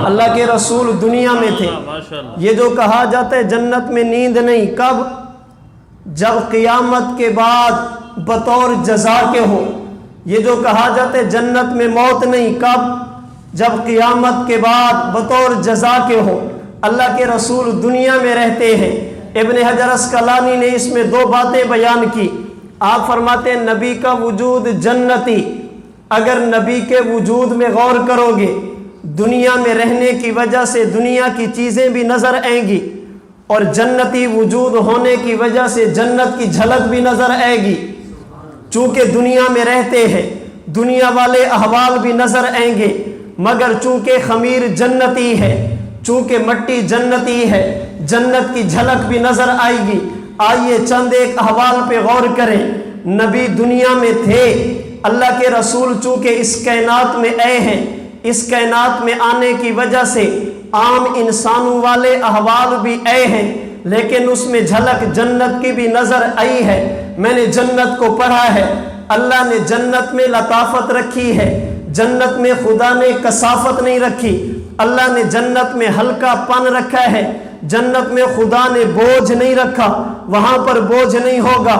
اللہ کے رسول دنیا میں تھے. یہ جو کہا جاتا ہے جنت میں نیند نہیں، کب؟ جب قیامت کے بعد بطور جزا کے ہو. یہ جو کہا جاتا ہے جنت میں موت نہیں، کب؟ جب قیامت کے بعد بطور جزا کے ہو. اللہ کے رسول دنیا میں رہتے ہیں. ابن حجر اسقلانی نے اس میں دو باتیں بیان کی. آپ فرماتے ہیں نبی کا وجود جنتی. اگر نبی کے وجود میں غور کرو گے، دنیا میں رہنے کی وجہ سے دنیا کی چیزیں بھی نظر آئیں گی، اور جنتی وجود ہونے کی وجہ سے جنت کی جھلک بھی نظر آئے گی. چونکہ دنیا میں رہتے ہیں، دنیا والے احوال بھی نظر آئیں گے، مگر چونکہ خمیر جنتی ہے، چونکہ مٹی جنتی ہے، جنت کی جھلک بھی نظر آئے گی. آئیے چند ایک احوال پہ غور کریں. نبی دنیا میں تھے، اللہ کے رسول چونکہ اس کائنات میں آئے ہیں، اس کائنات میں آنے کی وجہ سے عام انسانوں والے احوال بھی آئے ہیں، لیکن اس میں جھلک جنت کی بھی نظر آئی ہے. میں نے جنت کو پڑھا ہے. اللہ نے جنت میں لطافت رکھی ہے، جنت میں خدا نے کثافت نہیں رکھی. اللہ نے جنت میں ہلکا پن رکھا ہے، جنت میں خدا نے بوجھ نہیں رکھا، وہاں پر بوجھ نہیں ہوگا.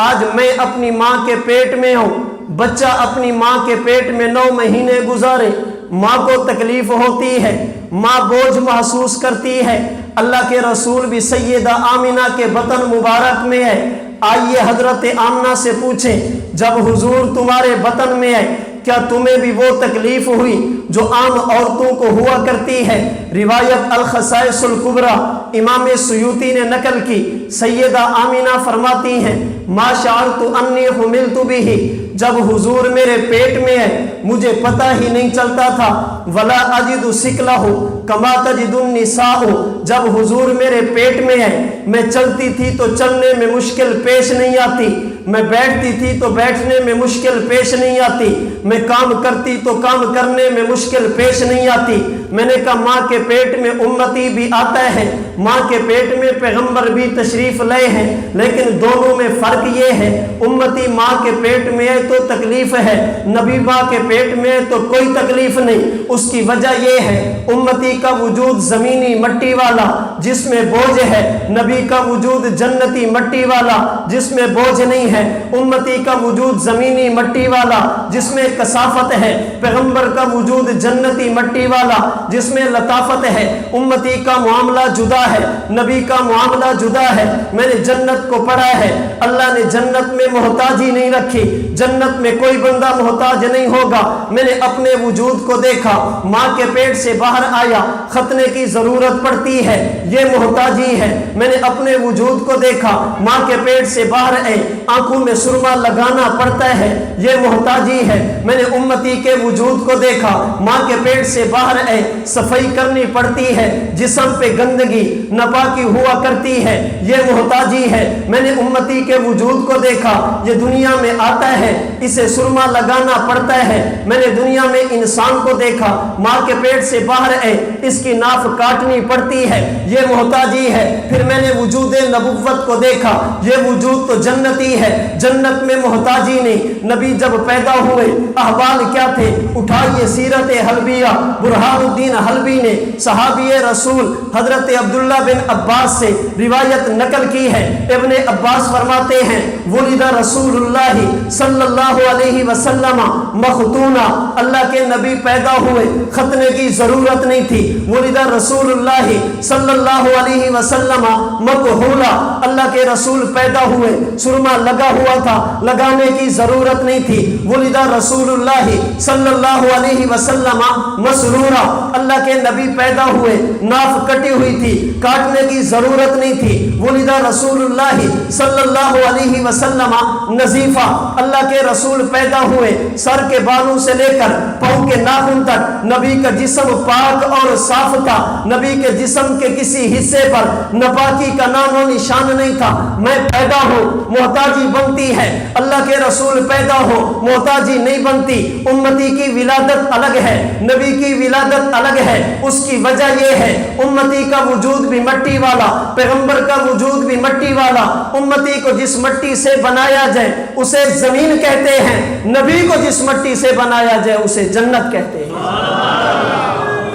آج میں اپنی ماں کے پیٹ میں ہوں، بچہ اپنی ماں کے پیٹ میں 9 مہینے گزارے، ماں کو تکلیف ہوتی ہے، ماں بوجھ محسوس کرتی ہے. اللہ کے رسول بھی سیدہ آمنہ کے بطن مبارک میں ہے. آئیے حضرت آمنہ سے پوچھیں، جب حضور تمہارے بطن میں ہے کیا تمہیں بھی وہ تکلیف ہوئی جو عام عورتوں کو ہوا کرتی ہے؟ روایت الخصائص الکبریٰ امام سیوطی نے نقل کی. سیدہ آمنہ فرماتی ہیں ما شعرت انی حملت بہ، جب حضور میرے پیٹ میں ہے مجھے پتہ ہی نہیں چلتا تھا. ولا اجد ثقلہ کما تجد النساء، جب حضور میرے پیٹ میں ہے میں چلتی تھی تو چلنے میں مشکل پیش نہیں آتی، میں بیٹھتی تھی تو بیٹھنے میں مشکل پیش نہیں آتی، میں کام کرتی تو کام کرنے میں مشکل پیش نہیں آتی. میں نے کہا ماں کے پیٹ میں امتی بھی آتا ہے، ماں کے پیٹ میں پیغمبر بھی تشریف لائے ہیں، لیکن دونوں میں فرق یہ ہے امتی ماں کے پیٹ میں ہے تو تکلیف ہے، نبی ماں کے پیٹ میں ہے تو کوئی تکلیف نہیں. اس کی وجہ یہ ہے امتی کا وجود زمینی مٹی والا جس میں بوجھ ہے، نبی کا وجود جنتی مٹی والا جس میں بوجھ نہیں ہے. امتی کا وجود زمینی مٹی والا جس میں کثافت ہے، پیغمبر کا وجود جنتی مٹی والا جس میں لطافت ہے. امتی کا معاملہ جدا ہے، نبی کا معاملہ جدا ہے. میں نے جنت کو پڑھا ہے. اللہ نے جنت میں محتاجی نہیں رکھی، جنت میں کوئی بندہ محتاج نہیں ہوگا. میں نے اپنے وجود کو دیکھا، ماں کے پیٹ سے باہر آیا، ختنے کی ضرورت پڑتی ہے، یہ محتاجی ہے. میں نے اپنے وجود کو دیکھا، ماں کے پیٹ سے باہر آئے، آنکھوں میں سرما لگانا پڑتا ہے، یہ محتاجی ہے. میں نے امتی کے وجود کو دیکھا، ماں کے پیٹ سے باہر آئے، صفائی کرنی پڑتی ہے، جسم پہ گندگی ناپاکی ہوا کرتی ہے، یہ محتاجی ہے. میں نے امتی کے وجود کو دیکھا، یہ دنیا میں آتا ہے، اسے سرما لگانا پڑتا ہے. میں نے دنیا میں انسان کو دیکھا، ماں کے پیٹ سے باہر آئے، اس کی ناف کاٹنی پڑتی ہے، یہ محتاجی ہے. پھر میں نے وجود نبوت کو دیکھا، یہ وجود تو جنتی ہے، جنت میں محتاجی نہیں. نبی جب پیدا ہوئے احوال کیا تھے؟ اٹھائیے سیرت حلبیہ، برہان الدین حلبی نے صحابی رسول حضرت عبداللہ بن عباس سے روایت نقل کی ہے. ابن عباس فرماتے ہیں ولد رسول اللہ صلی اللہ علیہ وسلم مختونا، اللہ کے نبی پیدا ہوئے، ختنے کی ضرورت نہیں تھی. ولد رسول اللہ صلی اللہ علیہ وسلم مکحولا، اللہ کے رسول پیدا ہوئے، سرما لگا ہوا تھا، لگانے کی ضرورت نہیں تھی. ولد رسول اللہ صلی اللہ علیہ وسلم مسرورا، اللہ کے نبی پیدا ہوئے، ناف کٹی ہوئی تھی، کاٹنے کی ضرورت نہیں تھی. ولد رسول اللہ صلی اللہ علیہ وسلم نظیفہ، اللہ کے رسول پیدا ہوئے، سر کے بالوں سے لے کر پاؤں کے ناخن تک نبی کا جسم پاک اور صاف تھا. نبی کے جسم کے کسی حصے پر ناپاکی کا نام و نشان نہیں تھا. میں پیدا ہوں محتاجی بنتی ہے، اللہ کے رسول پیدا ہو محتاجی نہیں بنتی. امتی کی ولادت الگ ہے، نبی کی ولادت الگ ہے. اس کی وجہ یہ ہے امتی کا وجود بھی مٹی والا، پیغمبر کا وجود بھی مٹی والا. امتی کو جس مٹی سے بنایا جائے اسے زمین کہتے ہیں، نبی کو جس مٹی سے بنایا جائے اسے جنت کہتے ہیں.